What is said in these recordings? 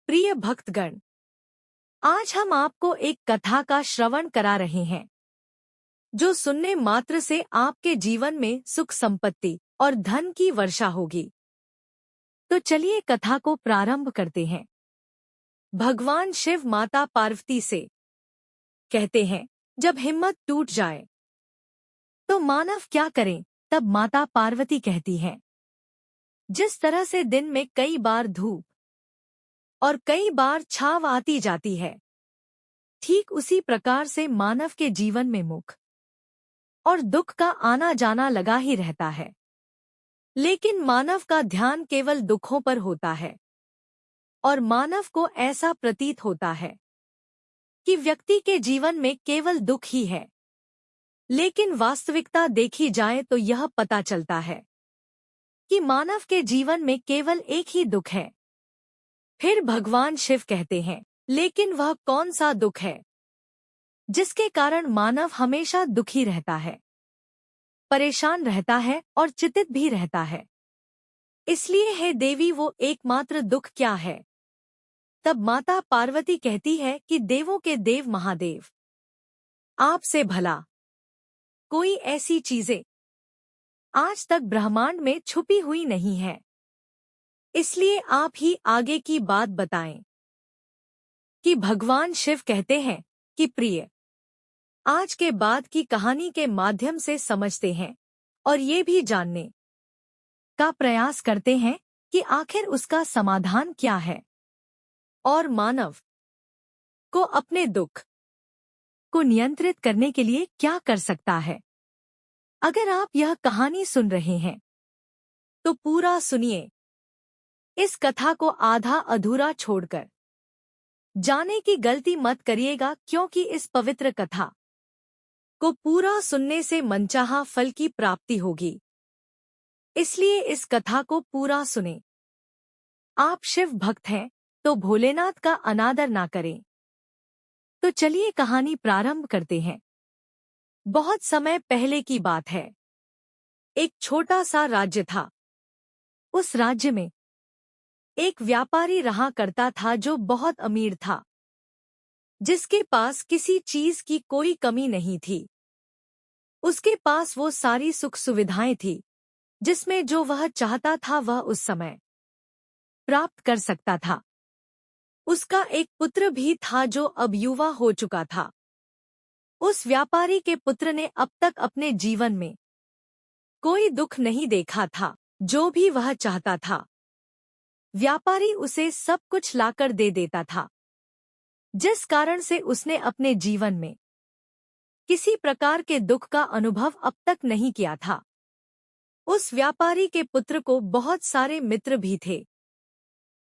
प्रिय भक्तगण, आज हम आपको एक कथा का श्रवण करा रहे हैं जो सुनने मात्र से आपके जीवन में सुख संपत्ति और धन की वर्षा होगी। तो चलिए कथा को प्रारंभ करते हैं। भगवान शिव माता पार्वती से कहते हैं, जब हिम्मत टूट जाए तो मानव क्या करे। तब माता पार्वती कहती हैं, जिस तरह से दिन में कई बार धूप और कई बार छाव आती जाती है, ठीक उसी प्रकार से मानव के जीवन में मुख और दुख का आना जाना लगा ही रहता है। लेकिन मानव का ध्यान केवल दुखों पर होता है और मानव को ऐसा प्रतीत होता है कि व्यक्ति के जीवन में केवल दुख ही है। लेकिन वास्तविकता देखी जाए तो यह पता चलता है कि मानव के जीवन में केवल एक ही दुख है। फिर भगवान शिव कहते हैं, लेकिन वह कौन सा दुख है जिसके कारण मानव हमेशा दुखी रहता है, परेशान रहता है और चिंतित भी रहता है। इसलिए हे देवी, वो एकमात्र दुख क्या है। तब माता पार्वती कहती है कि देवों के देव महादेव, आपसे भला कोई ऐसी चीजें आज तक ब्रह्मांड में छुपी हुई नहीं है। इसलिए आप ही आगे की बात बताएं। कि भगवान शिव कहते हैं कि प्रिय, आज के बाद की कहानी के माध्यम से समझते हैं और ये भी जानने का प्रयास करते हैं कि आखिर उसका समाधान क्या है और मानव को अपने दुख को नियंत्रित करने के लिए क्या कर सकता है। अगर आप यह कहानी सुन रहे हैं तो पूरा सुनिए। इस कथा को आधा अधूरा छोड़कर जाने की गलती मत करिएगा, क्योंकि इस पवित्र कथा को पूरा सुनने से मनचाहा फल की प्राप्ति होगी। इसलिए इस कथा को पूरा सुने। आप शिव भक्त हैं तो भोलेनाथ का अनादर ना करें। तो चलिए कहानी प्रारंभ करते हैं। बहुत समय पहले की बात है। एक छोटा सा राज्य था। उस राज्य में एक व्यापारी रहा करता था जो बहुत अमीर था, जिसके पास किसी चीज की कोई कमी नहीं थी। उसके पास वो सारी सुख सुविधाएं थी जिसमें जो वह चाहता था वह उस समय प्राप्त कर सकता था। उसका एक पुत्र भी था जो अब युवा हो चुका था। उस व्यापारी के पुत्र ने अब तक अपने जीवन में कोई दुख नहीं देखा था। जो भी वह चाहता था व्यापारी उसे सब कुछ लाकर दे देता था, जिस कारण से उसने अपने जीवन में किसी प्रकार के दुख का अनुभव अब तक नहीं किया था। उस व्यापारी के पुत्र को बहुत सारे मित्र भी थे।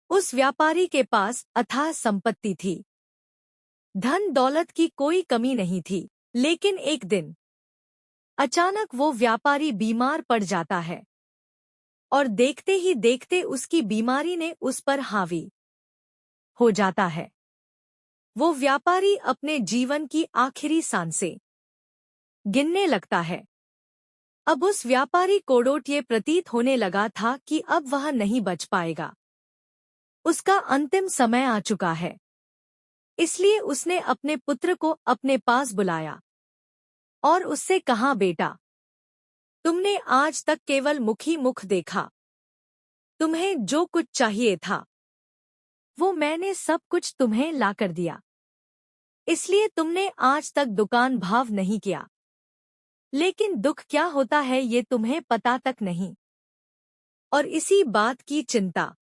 उस व्यापारी के पास अथाह संपत्ति थी, धन दौलत की कोई कमी नहीं थी। लेकिन एक दिन अचानक वो व्यापारी बीमार पड़ जाता है और देखते ही देखते उसकी बीमारी ने उस पर हावी हो जाता है। वो व्यापारी अपने जीवन की आखिरी सांसें गिनने लगता है। अब उस व्यापारी कोड़ोट ये प्रतीत होने लगा था कि अब वह नहीं बच पाएगा। उसका अंतिम समय आ चुका है। इसलिए उसने अपने पुत्र को अपने पास बुलाया और उससे कहा, बेटा, तुमने आज तक केवल मुखी मुख देखा। तुम्हें जो कुछ चाहिए था वो मैंने सब कुछ तुम्हें लाकर दिया। इसलिए तुमने आज तक दुकान भाव नहीं किया। लेकिन दुख क्या होता है ये तुम्हें पता तक नहीं, और इसी बात की चिंता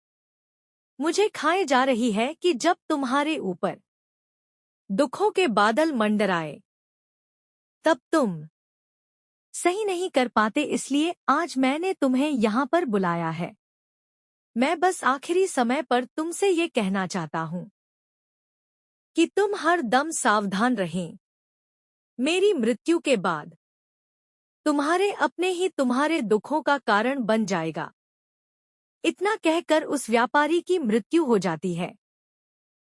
मुझे खाए जा रही है कि जब तुम्हारे ऊपर दुखों के बादल मंडराए तब तुम सही नहीं कर पाते। इसलिए आज मैंने तुम्हें यहाँ पर बुलाया है। मैं बस आखिरी समय पर तुमसे ये कहना चाहता हूँ कि तुम हर दम सावधान रहें। मेरी मृत्यु के बाद तुम्हारे अपने ही तुम्हारे दुखों का कारण बन जाएगा। इतना कहकर उस व्यापारी की मृत्यु हो जाती है।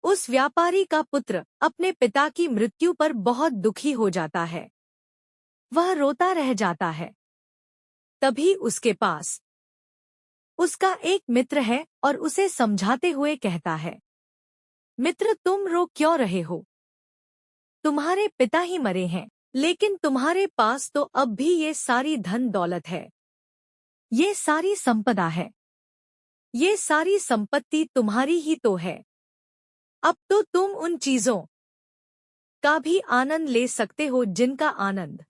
उस व्यापारी का पुत्र अपने पिता की मृत्यु पर बहुत दुखी हो जाता है। वह रोता रह जाता है। तभी उसके पास उसका एक मित्र है और उसे समझाते हुए कहता है, मित्र, तुम रो क्यों रहे हो? तुम्हारे पिता ही मरे हैं, लेकिन तुम्हारे पास तो अब भी ये सारी धन दौलत है, ये सारी संपदा है, ये सारी संपत्ति तुम्हारी ही तो है। अब तो तुम उन चीजों का भी आनंद ले सकते हो जिनका आनंद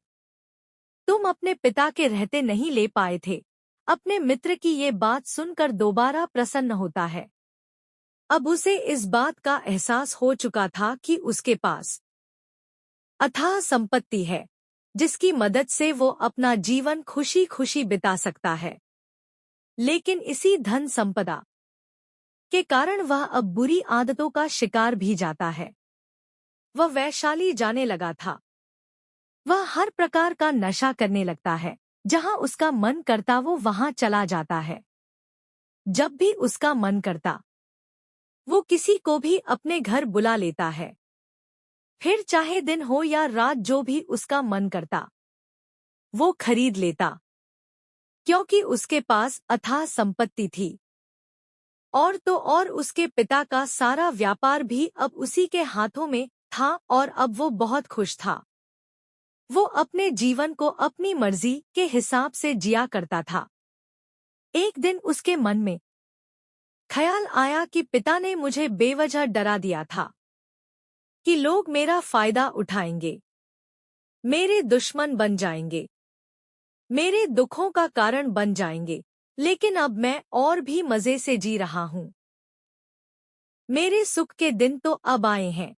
तुम अपने पिता के रहते नहीं ले पाए थे। अपने मित्र की ये बात सुनकर दोबारा प्रसन्न होता है। अब उसे इस बात का एहसास हो चुका था कि उसके पास अथाह संपत्ति है, जिसकी मदद से वो अपना जीवन खुशी खुशी बिता सकता है। लेकिन इसी धन संपदा के कारण वह अब बुरी आदतों का शिकार भी जाता है। वह वैशाली जाने लगा था। वह हर प्रकार का नशा करने लगता है। जहां उसका मन करता वो वहां चला जाता है। जब भी उसका मन करता वो किसी को भी अपने घर बुला लेता है। फिर चाहे दिन हो या रात, जो भी उसका मन करता वो खरीद लेता, क्योंकि उसके पास अथाह संपत्ति थी। और तो और उसके पिता का सारा व्यापार भी अब उसी के हाथों में था और अब वो बहुत खुश था। वो अपने जीवन को अपनी मर्जी के हिसाब से जिया करता था। एक दिन उसके मन में ख्याल आया कि पिता ने मुझे बेवजह डरा दिया था कि लोग मेरा फायदा उठाएंगे, मेरे दुश्मन बन जाएंगे, मेरे दुखों का कारण बन जाएंगे। लेकिन अब मैं और भी मजे से जी रहा हूँ। मेरे सुख के दिन तो अब आए हैं।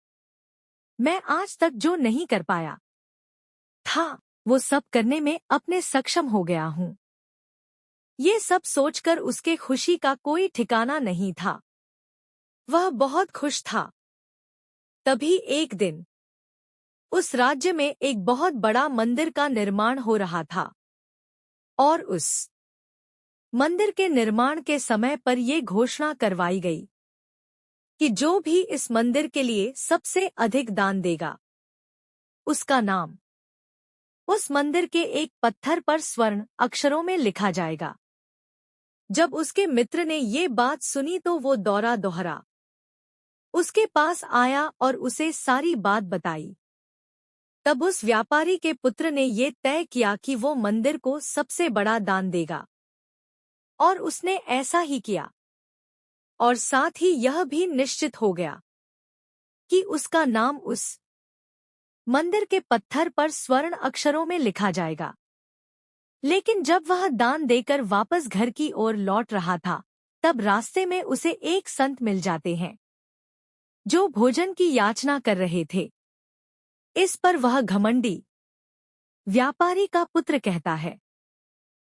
मैं आज तक जो नहीं कर पाया था वो सब करने में अपने सक्षम हो गया हूँ। ये सब सोचकर उसके खुशी का कोई ठिकाना नहीं था। वह बहुत खुश था। तभी एक दिन उस राज्य में एक बहुत बड़ा मंदिर का निर्माण हो रहा था और उस मंदिर के निर्माण के समय पर ये घोषणा करवाई गई कि जो भी इस मंदिर के लिए सबसे अधिक दान देगा, उसका नाम उस मंदिर के एक पत्थर पर स्वर्ण अक्षरों में लिखा जाएगा। जब उसके मित्र ने ये बात सुनी तो वो दौरा दोहरा उसके पास आया और उसे सारी बात बताई। तब उस व्यापारी के पुत्र ने ये तय किया कि वो मंदिर को सबसे बड़ा दान देगा, और उसने ऐसा ही किया। और साथ ही यह भी निश्चित हो गया कि उसका नाम उस मंदिर के पत्थर पर स्वर्ण अक्षरों में लिखा जाएगा। लेकिन जब वह दान देकर वापस घर की ओर लौट रहा था, तब रास्ते में उसे एक संत मिल जाते हैं जो भोजन की याचना कर रहे थे। इस पर वह घमंडी व्यापारी का पुत्र कहता है,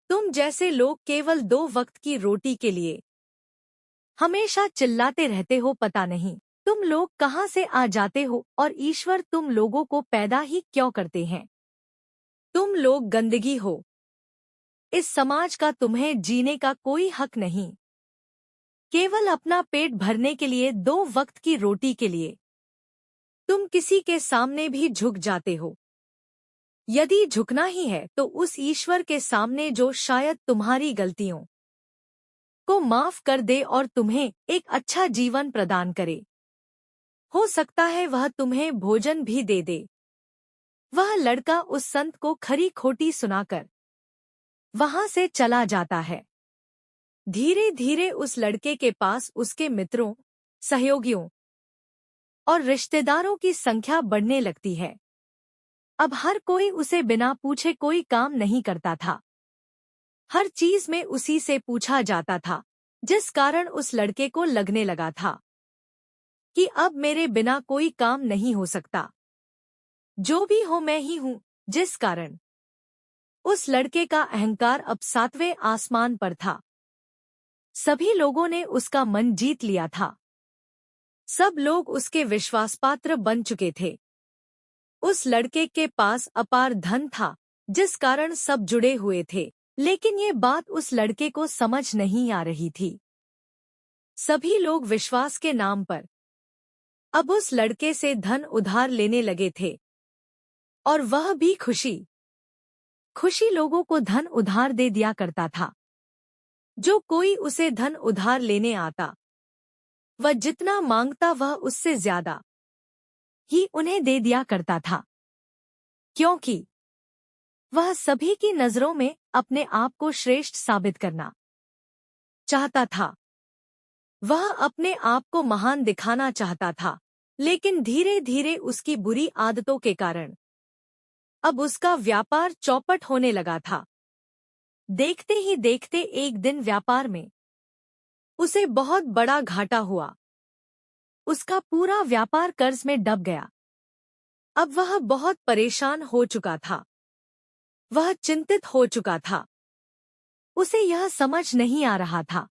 तुम जैसे लोग केवल 2 वक्त की रोटी के लिए हमेशा चिल्लाते रहते हो, पता नहीं तुम लोग कहाँ से आ जाते हो और ईश्वर तुम लोगों को पैदा ही क्यों करते हैं। तुम लोग गंदगी हो, इस समाज का तुम्हें जीने का कोई हक नहीं। केवल अपना पेट भरने के लिए 2 वक्त की रोटी के लिए तुम किसी के सामने भी झुक जाते हो। यदि झुकना ही है तो उस ईश्वर के सामने जो शायद तुम्हारी गलतियों को माफ कर दे और तुम्हें एक अच्छा जीवन प्रदान करे। हो सकता है वह तुम्हें भोजन भी दे दे। वह लड़का उस संत को खरी खोटी सुनाकर वहां से चला जाता है। धीरे धीरे उस लड़के के पास उसके मित्रों, सहयोगियों और रिश्तेदारों की संख्या बढ़ने लगती है। अब हर कोई उसे बिना पूछे कोई काम नहीं करता था। हर चीज में उसी से पूछा जाता था, जिस कारण उस लड़के को लगने लगा था कि अब मेरे बिना कोई काम नहीं हो सकता। जो भी हो मैं ही हूँ। जिस कारण उस लड़के का अहंकार अब 7वें आसमान पर था। सभी लोगों ने उसका मन जीत लिया था। सब लोग उसके विश्वासपात्र बन चुके थे। उस लड़के के पास अपार धन था, जिस कारण सब जुड़े हुए थे। लेकिन ये बात उस लड़के को समझ नहीं आ रही थी। सभी लोग विश्वास के नाम पर अब उस लड़के से धन उधार लेने लगे थे, और वह भी खुशी खुशी लोगों को धन उधार दे दिया करता था। जो कोई उसे धन उधार लेने आता वह जितना मांगता वह उससे ज्यादा ही उन्हें दे दिया करता था, क्योंकि वह सभी की नजरों में अपने आप को श्रेष्ठ साबित करना चाहता था। वह अपने आप को महान दिखाना चाहता था, लेकिन धीरे धीरे उसकी बुरी आदतों के कारण अब उसका व्यापार चौपट होने लगा था। देखते ही देखते एक दिन व्यापार में उसे बहुत बड़ा घाटा हुआ। उसका पूरा व्यापार कर्ज में डूब गया। अब वह बहुत परेशान हो चुका था। वह चिंतित हो चुका था। उसे यह समझ नहीं आ रहा था,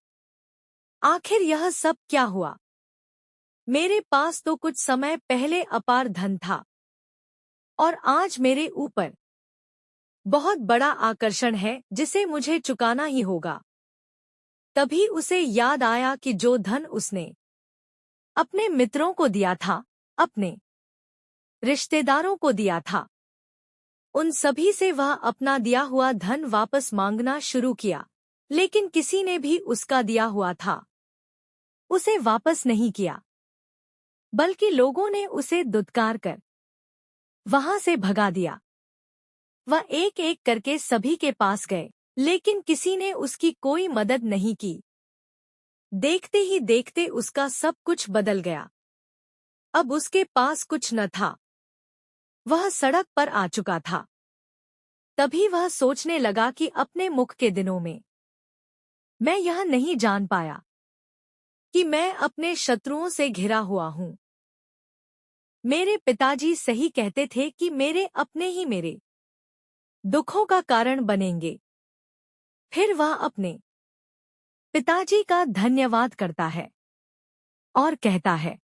आखिर यह सब क्या हुआ। मेरे पास तो कुछ समय पहले अपार धन था और आज मेरे ऊपर बहुत बड़ा आकर्षण है जिसे मुझे चुकाना ही होगा। तभी उसे याद आया कि जो धन उसने अपने मित्रों को दिया था, अपने रिश्तेदारों को दिया था, उन सभी से वह अपना दिया हुआ धन वापस मांगना शुरू किया, लेकिन किसी ने भी उसका दिया हुआ था उसे वापस नहीं किया, बल्कि लोगों ने उसे दुत्कार कर वहां से भगा दिया। वह एक एक करके सभी के पास गए, लेकिन किसी ने उसकी कोई मदद नहीं की। देखते ही देखते उसका सब कुछ बदल गया। अब उसके पास कुछ न था। वह सड़क पर आ चुका था। तभी वह सोचने लगा कि अपने मुख के दिनों में मैं यह नहीं जान पाया कि मैं अपने शत्रुओं से घिरा हुआ हूँ। मेरे पिताजी सही कहते थे कि मेरे अपने ही मेरे दुखों का कारण बनेंगे। फिर वह अपने पिताजी का धन्यवाद करता है और कहता है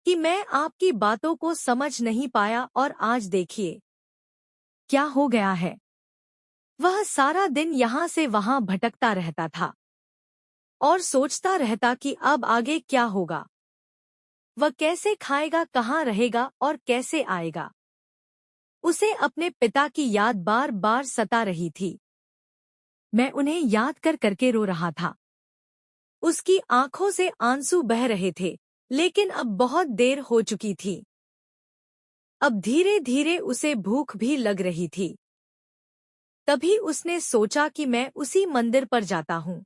कि मैं आपकी बातों को समझ नहीं पाया और आज देखिए क्या हो गया है। वह सारा दिन यहाँ से वहाँ भटकता रहता था और सोचता रहता कि अब आगे क्या होगा। वह कैसे खाएगा, कहाँ रहेगा और कैसे आएगा। उसे अपने पिता की याद बार बार सता रही थी। मैं उन्हें याद कर करके रो रहा था। उसकी आंखों से आंसू बह रहे थे, लेकिन अब बहुत देर हो चुकी थी। अब धीरे धीरे उसे भूख भी लग रही थी। तभी उसने सोचा कि मैं उसी मंदिर पर जाता हूँ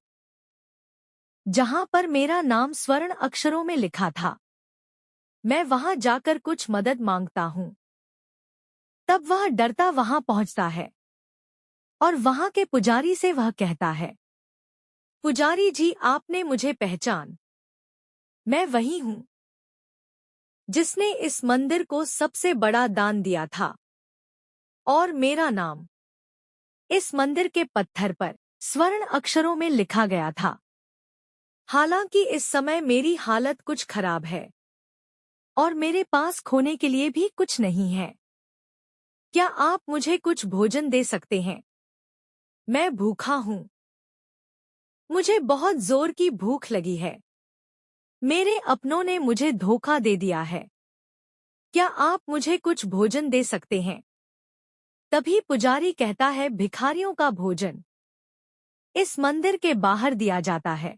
जहां पर मेरा नाम स्वर्ण अक्षरों में लिखा था। मैं वहां जाकर कुछ मदद मांगता हूँ। तब वह डरता वहां पहुंचता है और वहां के पुजारी से वह कहता है, पुजारी जी, आपने मुझे पहचान। मैं वही हूँ जिसने इस मंदिर को सबसे बड़ा दान दिया था और मेरा नाम इस मंदिर के पत्थर पर स्वर्ण अक्षरों में लिखा गया था। हालांकि इस समय मेरी हालत कुछ खराब है और मेरे पास खोने के लिए भी कुछ नहीं है। क्या आप मुझे कुछ भोजन दे सकते हैं? मैं भूखा हूँ। मुझे बहुत जोर की भूख लगी है। मेरे अपनों ने मुझे धोखा दे दिया है। क्या आप मुझे कुछ भोजन दे सकते हैं? तभी पुजारी कहता है, भिखारियों का भोजन इस मंदिर के बाहर दिया जाता है।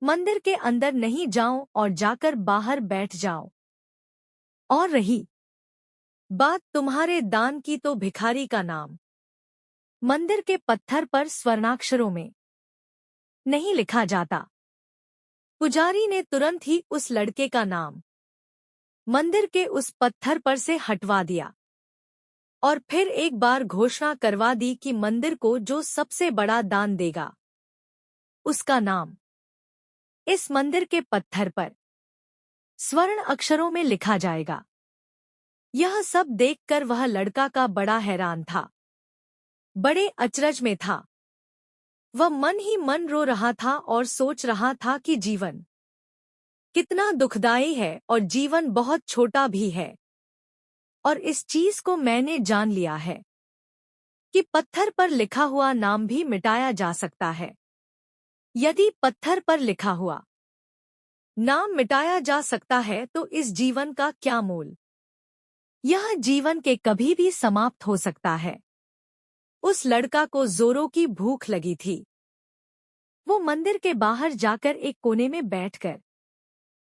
मंदिर के अंदर नहीं जाओ और जाकर बाहर बैठ जाओ। और रही बात तुम्हारे दान की, तो भिखारी का नाम मंदिर के पत्थर पर स्वर्णाक्षरों में नहीं लिखा जाता। पुजारी ने तुरंत ही उस लड़के का नाम मंदिर के उस पत्थर पर से हटवा दिया और फिर एक बार घोषणा करवा दी कि मंदिर को जो सबसे बड़ा दान देगा, उसका नाम इस मंदिर के पत्थर पर स्वर्ण अक्षरों में लिखा जाएगा। यह सब देखकर वह लड़का का बड़ा हैरान था, बड़े अचरज में था। वह मन ही मन रो रहा था और सोच रहा था कि जीवन कितना दुखदाई है और जीवन बहुत छोटा भी है। और इस चीज को मैंने जान लिया है कि पत्थर पर लिखा हुआ नाम भी मिटाया जा सकता है। यदि पत्थर पर लिखा हुआ नाम मिटाया जा सकता है तो इस जीवन का क्या मोल। यह जीवन के कभी भी समाप्त हो सकता है। उस लड़का को जोरों की भूख लगी थी। वो मंदिर के बाहर जाकर एक कोने में बैठकर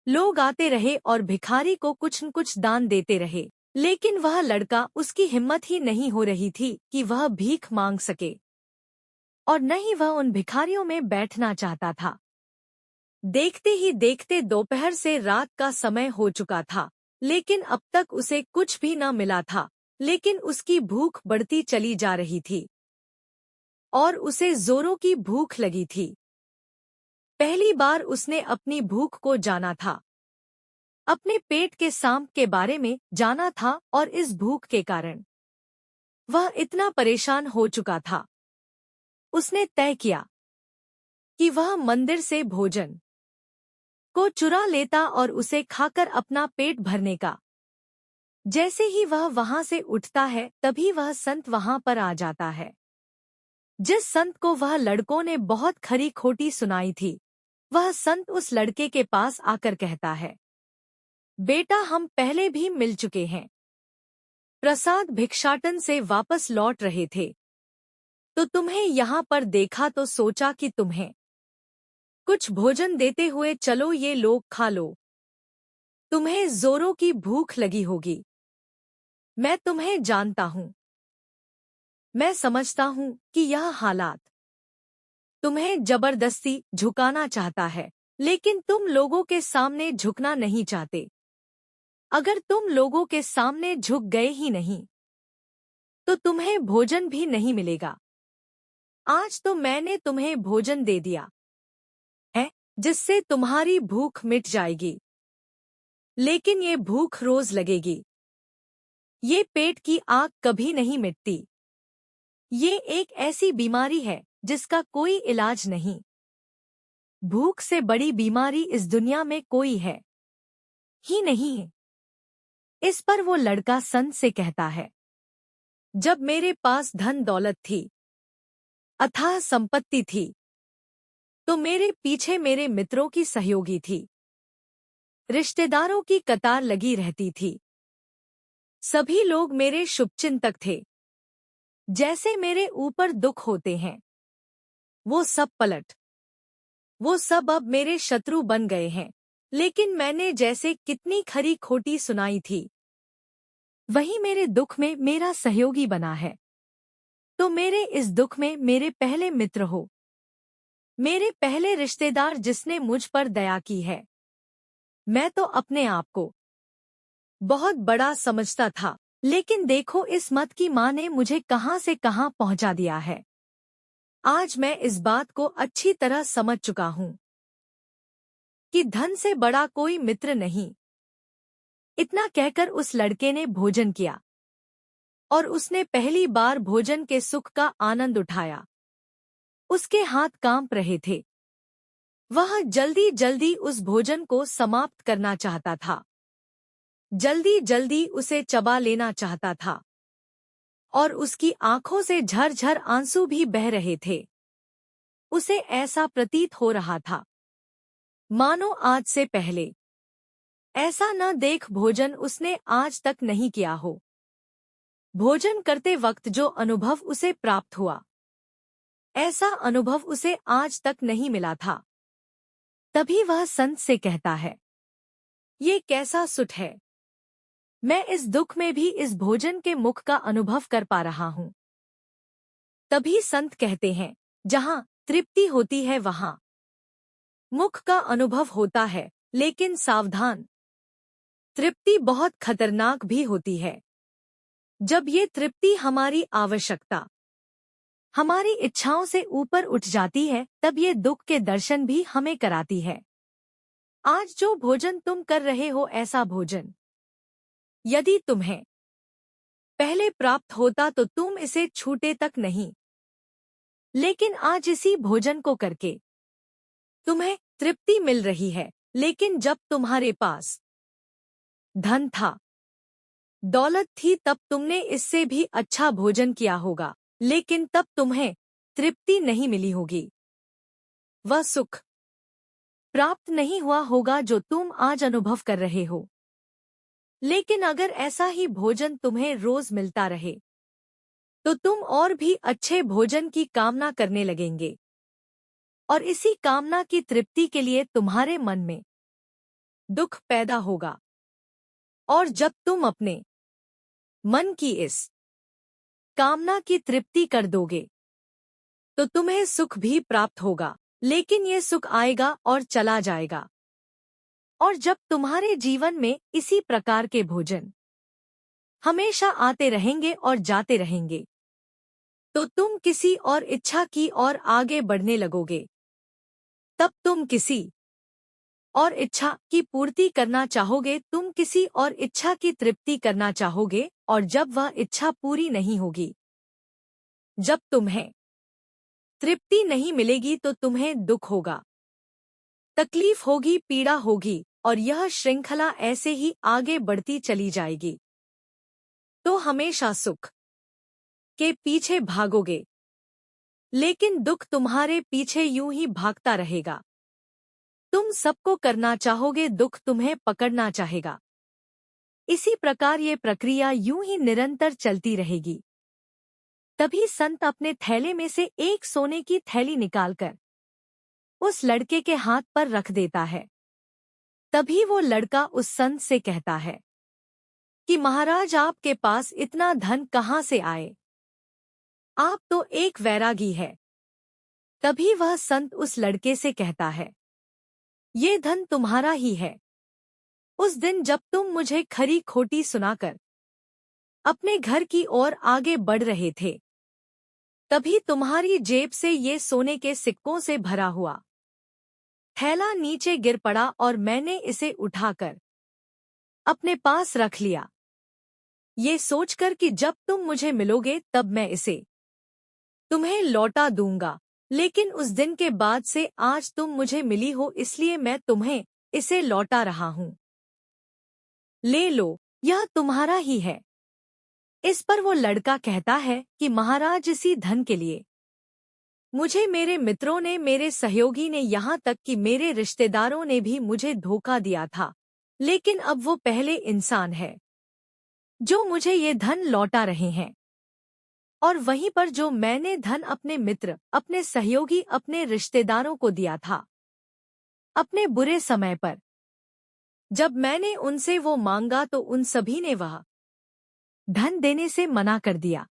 लोग आते रहे और भिखारी को कुछ न कुछ दान देते रहे, लेकिन वह लड़का, उसकी हिम्मत ही नहीं हो रही थी कि वह भीख मांग सके, और न ही वह उन भिखारियों में बैठना चाहता था। देखते ही देखते दोपहर से रात का समय हो चुका था, लेकिन अब तक उसे कुछ भी न मिला था। लेकिन उसकी भूख बढ़ती चली जा रही थी और उसे जोरों की भूख लगी थी। पहली बार उसने अपनी भूख को जाना था, अपने पेट के सांप के बारे में जाना था, और इस भूख के कारण वह इतना परेशान हो चुका था। उसने तय किया कि वह मंदिर से भोजन को चुरा लेता और उसे खाकर अपना पेट भरने का। जैसे ही वह वहां से उठता है, तभी वह संत वहां पर आ जाता है, जिस संत को वह लड़कों ने बहुत खरी खोटी सुनाई थी। वह संत उस लड़के के पास आकर कहता है, बेटा, हम पहले भी मिल चुके हैं। प्रसाद भिक्षाटन से वापस लौट रहे थे तो तुम्हें यहाँ पर देखा तो सोचा कि तुम्हें कुछ भोजन देते हुए चलो, ये लोग खा लो। तुम्हें जोरों की भूख लगी होगी। मैं तुम्हें जानता हूँ। मैं समझता हूँ कि यह हालात तुम्हें जबरदस्ती झुकाना चाहता है, लेकिन तुम लोगों के सामने झुकना नहीं चाहते। अगर तुम लोगों के सामने झुक गए ही नहीं तो तुम्हें भोजन भी नहीं मिलेगा। आज तो मैंने तुम्हें भोजन दे दिया है, जिससे तुम्हारी भूख मिट जाएगी, लेकिन ये भूख रोज लगेगी। ये पेट की आग कभी नहीं मिटती। ये एक ऐसी बीमारी है जिसका कोई इलाज नहीं। भूख से बड़ी बीमारी इस दुनिया में कोई है ही नहीं है। इस पर वो लड़का संत से कहता है, जब मेरे पास धन दौलत थी, अथाह संपत्ति थी, तो मेरे पीछे मेरे मित्रों की सहयोगी थी, रिश्तेदारों की कतार लगी रहती थी। सभी लोग मेरे शुभचिंतक थे। जैसे मेरे ऊपर दुख होते हैं, वो सब अब मेरे शत्रु बन गए हैं। लेकिन मैंने जैसे कितनी खरी खोटी सुनाई थी, वही मेरे दुख में मेरा सहयोगी बना है। तो मेरे इस दुख में मेरे पहले मित्र हो, मेरे पहले रिश्तेदार, जिसने मुझ पर दया की है। मैं तो अपने आप को बहुत बड़ा समझता था, लेकिन देखो इस मत की माँ ने मुझे कहां से कहां पहुंचा दिया है। आज मैं इस बात को अच्छी तरह समझ चुका हूं कि धन से बड़ा कोई मित्र नहीं। इतना कहकर उस लड़के ने भोजन किया और उसने पहली बार भोजन के सुख का आनंद उठाया। उसके हाथ कांप रहे थे। वह जल्दी जल्दी उस भोजन को समाप्त करना चाहता था, जल्दी जल्दी उसे चबा लेना चाहता था, और उसकी आंखों से झरझर आंसू भी बह रहे थे। उसे ऐसा प्रतीत हो रहा था मानो आज से पहले ऐसा न देख भोजन उसने आज तक नहीं किया हो। भोजन करते वक्त जो अनुभव उसे प्राप्त हुआ, ऐसा अनुभव उसे आज तक नहीं मिला था। तभी वह संत से कहता है, ये कैसा सुख है। मैं इस दुख में भी इस भोजन के मुख का अनुभव कर पा रहा हूँ। तभी संत कहते हैं, जहाँ तृप्ति होती है वहाँ मुख का अनुभव होता है, लेकिन सावधान, तृप्ति बहुत खतरनाक भी होती है। जब ये तृप्ति हमारी आवश्यकता, हमारी इच्छाओं से ऊपर उठ जाती है, तब ये दुख के दर्शन भी हमें कराती है। आज जो भोजन तुम कर रहे हो, ऐसा भोजन यदि तुम्हें पहले प्राप्त होता तो तुम इसे छूटे तक नहीं। लेकिन आज इसी भोजन को करके तुम्हें तृप्ति मिल रही है। लेकिन जब तुम्हारे पास धन था, दौलत थी, तब तुमने इससे भी अच्छा भोजन किया होगा, लेकिन तब तुम्हें तृप्ति नहीं मिली होगी। वह सुख प्राप्त नहीं हुआ होगा जो तुम आज अनुभव कर रहे हो। लेकिन अगर ऐसा ही भोजन तुम्हें रोज मिलता रहे, तो तुम और भी अच्छे भोजन की कामना करने लगेंगे, और इसी कामना की तृप्ति के लिए तुम्हारे मन में दुख पैदा होगा। और जब तुम अपने मन की इस कामना की तृप्ति कर दोगे तो तुम्हें सुख भी प्राप्त होगा, लेकिन ये सुख आएगा और चला जाएगा। और जब तुम्हारे जीवन में इसी प्रकार के भोजन हमेशा आते रहेंगे और जाते रहेंगे तो तुम किसी और इच्छा की ओर आगे बढ़ने लगोगे। तब तुम किसी और इच्छा की पूर्ति करना चाहोगे, तुम किसी और इच्छा की तृप्ति करना चाहोगे, और जब वह इच्छा पूरी नहीं होगी, जब तुम्हें तृप्ति नहीं मिलेगी तो तुम्हें दुख होगा, तकलीफ होगी, पीड़ा होगी, और यह श्रृंखला ऐसे ही आगे बढ़ती चली जाएगी। तो हमेशा सुख के पीछे भागोगे, लेकिन दुख तुम्हारे पीछे यूं ही भागता रहेगा। तुम सबको करना चाहोगे, दुख तुम्हें पकड़ना चाहेगा। इसी प्रकार ये प्रक्रिया यूं ही निरंतर चलती रहेगी। तभी संत अपने थैले में से एक सोने की थैली निकालकर उस लड़के के हाथ पर रख देता है। तभी वो लड़का उस संत से कहता है कि महाराज, आपके पास इतना धन कहाँ से आए? आप तो एक वैरागी है। तभी वह संत उस लड़के से कहता है, ये धन तुम्हारा ही है। उस दिन जब तुम मुझे खरी खोटी सुनाकर अपने घर की ओर आगे बढ़ रहे थे, तभी तुम्हारी जेब से ये सोने के सिक्कों से भरा हुआ थैला नीचे गिर पड़ा और मैंने इसे उठाकर अपने पास रख लिया, ये सोचकर कि जब तुम मुझे मिलोगे तब मैं इसे तुम्हें लौटा दूंगा। लेकिन उस दिन के बाद से आज तुम मुझे मिली हो, इसलिए मैं तुम्हें इसे लौटा रहा हूं। ले लो, यह तुम्हारा ही है। इस पर वो लड़का कहता है कि महाराज, इसी धन के लिए मुझे मेरे मित्रों ने, मेरे सहयोगी ने, यहाँ तक कि मेरे रिश्तेदारों ने भी मुझे धोखा दिया था, लेकिन अब वो पहले इंसान है जो मुझे ये धन लौटा रहे हैं। और वहीं पर जो मैंने धन अपने मित्र, अपने सहयोगी, अपने रिश्तेदारों को दिया था अपने बुरे समय पर, जब मैंने उनसे वो मांगा तो उन सभी ने वह धन देने से मना कर दिया।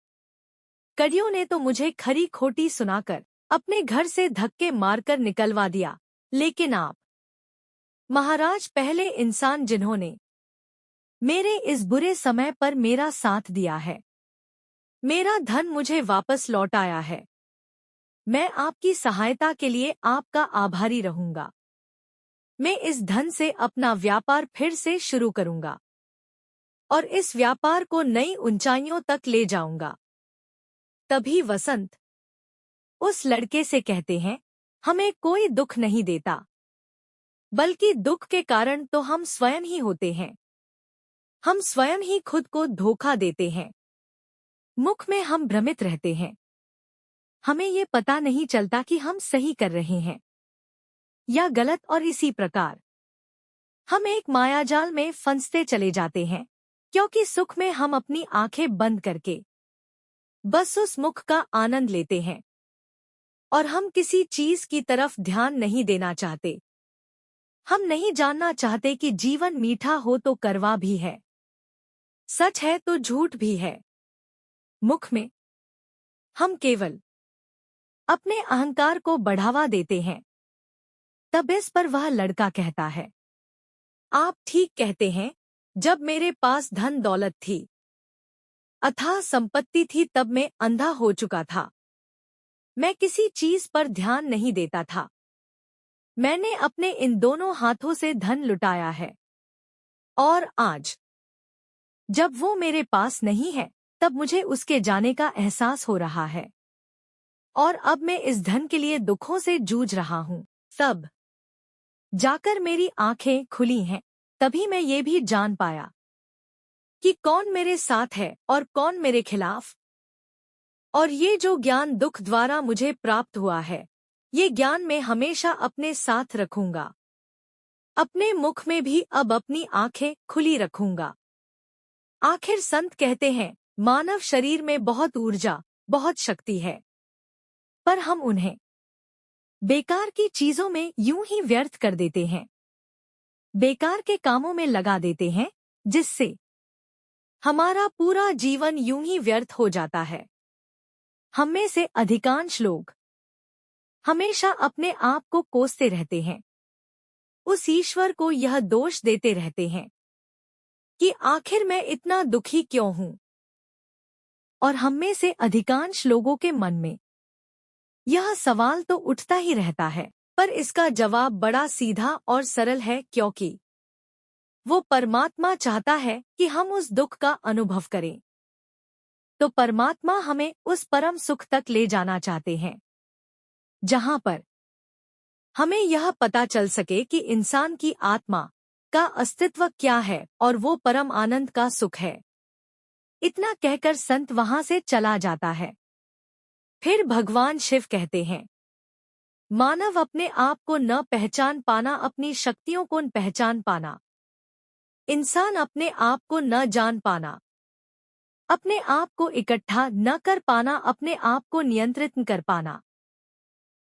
कड़ियों ने तो मुझे खरी खोटी सुनाकर अपने घर से धक्के मारकर निकलवा दिया, लेकिन आप महाराज पहले इंसान जिन्होंने मेरे इस बुरे समय पर मेरा साथ दिया है, मेरा धन मुझे वापस लौटाया है। मैं आपकी सहायता के लिए आपका आभारी रहूंगा। मैं इस धन से अपना व्यापार फिर से शुरू करूंगा और इस व्यापार को नई ऊंचाइयों तक ले जाऊंगा। तभी वसंत उस लड़के से कहते हैं, हमें कोई दुख नहीं देता, बल्कि दुख के कारण तो हम स्वयं ही होते हैं। हम स्वयं ही खुद को धोखा देते हैं। मुख में हम भ्रमित रहते हैं। हमें ये पता नहीं चलता कि हम सही कर रहे हैं या गलत, और इसी प्रकार हम एक मायाजाल में फंसते चले जाते हैं, क्योंकि सुख में हम अपनी आंखें बंद करके बस उस मुख का आनंद लेते हैं और हम किसी चीज की तरफ ध्यान नहीं देना चाहते। हम नहीं जानना चाहते कि जीवन मीठा हो तो कड़वा भी है, सच है तो झूठ भी है। मुख में हम केवल अपने अहंकार को बढ़ावा देते हैं। तब इस पर वह लड़का कहता है, आप ठीक कहते हैं। जब मेरे पास धन दौलत थी, अथाह संपत्ति थी, तब मैं अंधा हो चुका था। मैं किसी चीज पर ध्यान नहीं देता था। मैंने अपने इन दोनों हाथों से धन लुटाया है, और आज जब वो मेरे पास नहीं है, तब मुझे उसके जाने का एहसास हो रहा है, और अब मैं इस धन के लिए दुखों से जूझ रहा हूँ। तब जाकर मेरी आंखें खुली हैं। तभी मैं ये भी जान पाया कि कौन मेरे साथ है और कौन मेरे खिलाफ। और ये जो ज्ञान दुख द्वारा मुझे प्राप्त हुआ है, ये ज्ञान मैं हमेशा अपने साथ रखूंगा। अपने मुख में भी अब अपनी आंखें खुली रखूंगा। आखिर संत कहते हैं, मानव शरीर में बहुत ऊर्जा, बहुत शक्ति है, पर हम उन्हें बेकार की चीजों में यूं ही व्यर्थ कर देते हैं। बेकार के कामों में लगा देते हैं, जिससे हमारा पूरा जीवन यूं ही व्यर्थ हो जाता है। हम में से अधिकांश लोग हमेशा अपने आप को कोसते रहते हैं, उस ईश्वर को यह दोष देते रहते हैं कि आखिर मैं इतना दुखी क्यों हूं। और हम में से अधिकांश लोगों के मन में यह सवाल तो उठता ही रहता है, पर इसका जवाब बड़ा सीधा और सरल है, क्योंकि वो परमात्मा चाहता है कि हम उस दुख का अनुभव करें। तो परमात्मा हमें उस परम सुख तक ले जाना चाहते हैं, जहां पर हमें यह पता चल सके कि इंसान की आत्मा का अस्तित्व क्या है और वो परम आनंद का सुख है। इतना कहकर संत वहां से चला जाता है। फिर भगवान शिव कहते हैं, मानव अपने आप को न पहचान पाना, अपनी शक्तियों को न पहचान पाना, इंसान अपने आप को न जान पाना, अपने आप को इकट्ठा न कर पाना, अपने आप को नियंत्रित न कर पाना।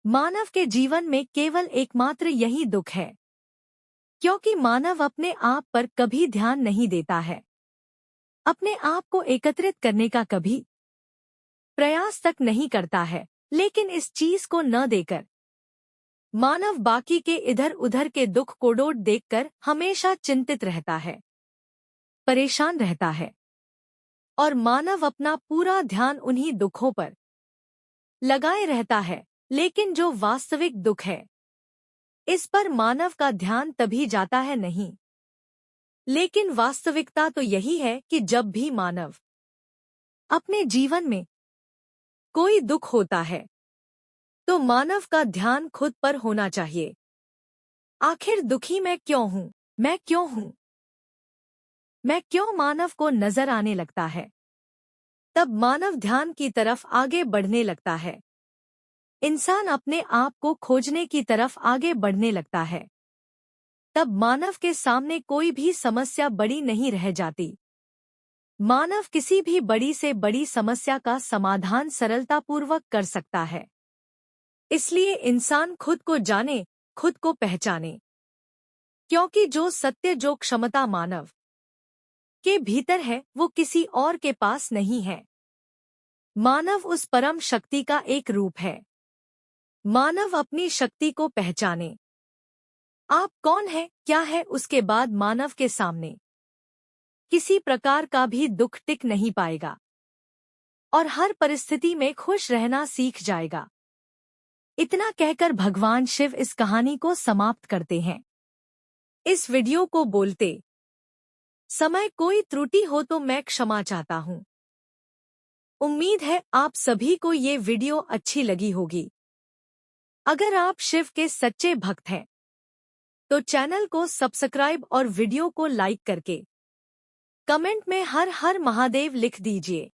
मानव के जीवन में केवल एकमात्र यही दुख है, क्योंकि मानव अपने आप पर कभी ध्यान नहीं देता है, अपने आप को एकत्रित करने का कभी प्रयास तक नहीं करता है। लेकिन इस चीज को न देकर मानव बाकी के इधर उधर के दुख कोडोट देखकर हमेशा चिंतित रहता है, परेशान रहता है, और मानव अपना पूरा ध्यान उन्हीं दुखों पर लगाए रहता है। लेकिन जो वास्तविक दुख है, इस पर मानव का ध्यान तभी जाता है नहीं। लेकिन वास्तविकता तो यही है कि जब भी मानव अपने जीवन में कोई दुख होता है, तो मानव का ध्यान खुद पर होना चाहिए। आखिर दुखी मैं क्यों हूं? मैं क्यों हूं? मैं क्यों? मानव को नजर आने लगता है। तब मानव ध्यान की तरफ आगे बढ़ने लगता है। इंसान अपने आप को खोजने की तरफ आगे बढ़ने लगता है। तब मानव के सामने कोई भी समस्या बड़ी नहीं रह जाती। मानव किसी भी बड़ी से बड़ी समस्या का समाधान सरलतापूर्वक कर सकता है। इसलिए इंसान खुद को जाने, खुद को पहचाने, क्योंकि जो सत्य, जो क्षमता मानव के भीतर है, वो किसी और के पास नहीं है। मानव उस परम शक्ति का एक रूप है। मानव अपनी शक्ति को पहचाने। आप कौन है, क्या है, उसके बाद मानव के सामने किसी प्रकार का भी दुख टिक नहीं पाएगा और हर परिस्थिति में खुश रहना सीख जाएगा। इतना कहकर भगवान शिव इस कहानी को समाप्त करते हैं। इस वीडियो को बोलते समय कोई त्रुटि हो तो मैं क्षमा चाहता हूँ। उम्मीद है आप सभी को ये वीडियो अच्छी लगी होगी। अगर आप शिव के सच्चे भक्त हैं, तो चैनल को सब्सक्राइब और वीडियो को लाइक करके कमेंट में हर हर महादेव लिख दीजिए।